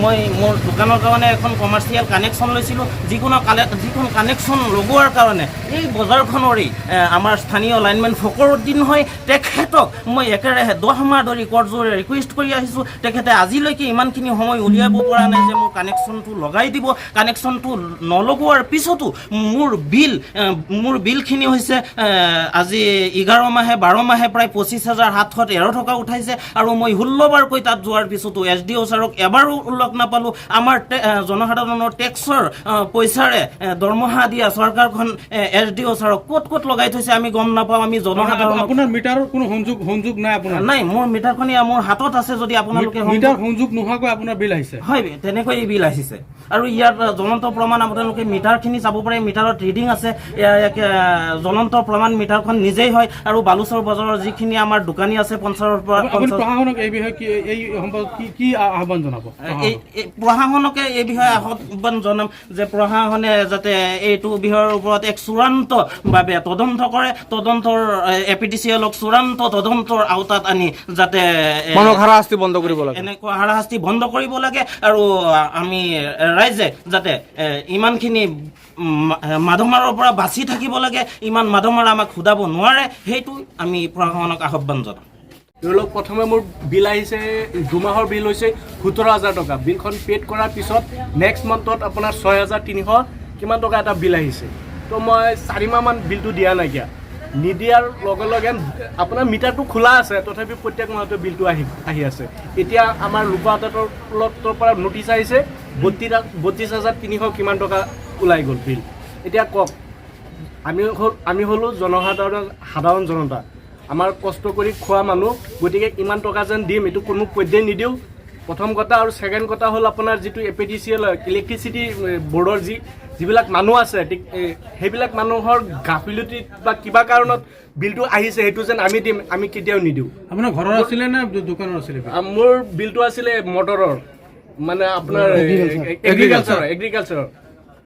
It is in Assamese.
মই মোৰ দোকানৰ কাৰণে এখন কমাৰ্চিয়েল কানেকশ্যন লৈছিলোঁ, যিখন কানেকশ্যন লগোৱাৰ কাৰণে এই বজাৰখনৰে আমাৰ স্থানীয় লাইনমেন ফকৰুদ্দিন হয়, তেখেতক মই একেৰাহে 10 মাহ ধৰি কৰজোৰে ৰিকুৱেষ্ট কৰি আহিছোঁ। তেখেতে আজিলৈকে ইমানখিনি সময় উলিয়াব পৰা নাই যে মোৰ কানেকশ্যনটো লগাই দিব। কানেকশ্যনটো নলগোৱাৰ পিছতো মোৰ বিলখিনি হৈছে আজি 11 মাহে 12 মাহে প্ৰায় 25,713 টকা উঠাইছে। আৰু মই 16 বাৰকৈ তাত যোৱাৰ পিছতো SDO ছাৰক এবাৰো লগ নাপালোঁ। আমাৰ জনসাধাৰণৰ টেক্সৰ পইচাৰে দৰমহা দিয়া চৰকাৰখন SDO ছাৰক ক'ত লগাই থৈছে আমি গম নাপাওঁ। আমি জনসাধাৰণ আপোনাৰ মিটাৰৰ কোনো সংযোগ নাই আপোনাৰ? নাই, মোৰ মিটাৰখনি মোৰ হাতত আছে। যদি আপোনালোকে মিটাৰ সংযোগ নোহোৱাকৈ আপোনাৰ বিল আহিছে? হয়, তেনেকৈ বিল আহিছে। আৰু ইয়াৰ জ্বলন্ত প্ৰমাণ আপোনালোকে মিটাৰখিনি চাব পাৰে, মিটাৰত ৰিডিং আছে। জ্বলন্ত প্ৰমাণ মিটাৰখন নিজেই হয়। আৰু বালুচৰ বজাৰৰ যিখিনি আমাৰ দোকানী আছে পঞ্চায়তৰ পৰা প্ৰশাসনক এই বিষয়ে এই সম্পৰ্কত কি আহ্বান জনাব? প্ৰশাসনকে এই বিষয়ে আহ্বান জনাম যে প্ৰশাসনে যাতে এইটো বিষয়ৰ ওপৰত এক চূড়ান্তভাৱে তদন্ত কৰে, তদন্তৰ APTCLক চূড়ান্ত তদন্তৰ আওতাত আনি যাতে হাৰাশাস্তি বন্ধ কৰিব লাগে, এনেকুৱা হাৰাশাস্তি বন্ধ কৰিব লাগে। আৰু আমি ৰাইজে যাতে ইমানখিনি মাধমাৰৰ পৰা বাচি থাকিব লাগে, ইমান মাধমাৰ আমাক সোধাব নোৱাৰে, সেইটো আমি প্ৰশাসনক আহ্বান জনাম। ধৰি লওক প্ৰথমে মোৰ বিল আহিছে, 2 মাহৰ বিল হৈছে 17,000 টকা। বিলখন পেড কৰাৰ পিছত নেক্সট মান্থত আপোনাৰ 6,300 কিমান টকা এটা বিল আহিছে। তো মই 4 মাহমান বিলটো দিয়া নাইকিয়া। নিদিয়াৰ লগে লগে আপোনাৰ মিটাৰটো খোলা আছে, তথাপি প্ৰত্যেক মাহতে বিলটো আহি আছে। এতিয়া আমাৰ লোকা আদালতৰ পৰা নটিচ আহিছে 32,300 কিমান টকা ওলাই গ'ল বিল। এতিয়া কওক, আমি হ'লোঁ সাধাৰণ জনতা, আমাৰ কষ্ট কৰি খোৱা মানুহ, গতিকে ইমান টকা যেন দিম এইটো কোনো পধ্যেই নিদিওঁ, প্ৰথম কথা। আৰু ছেকেণ্ড কথা হ'ল আপোনাৰ যিটো APTCL ইলেক্ট্ৰিচিটি বৰ্ডৰ যিবিলাক মানুহ আছে, সেইবিলাক মানুহৰ গাফিলতিত বা কিবা কাৰণত বিলটো আহিছে, সেইটো যেন আমি দিম, আমি কেতিয়াও নিদিওঁ। আপোনাৰ ঘৰৰ আছিলে নে দোকানৰ আছিলে? মোৰ বিলটো আছিলে মটৰৰ, মানে আপোনাৰ এগ্ৰিকালচাৰৰ।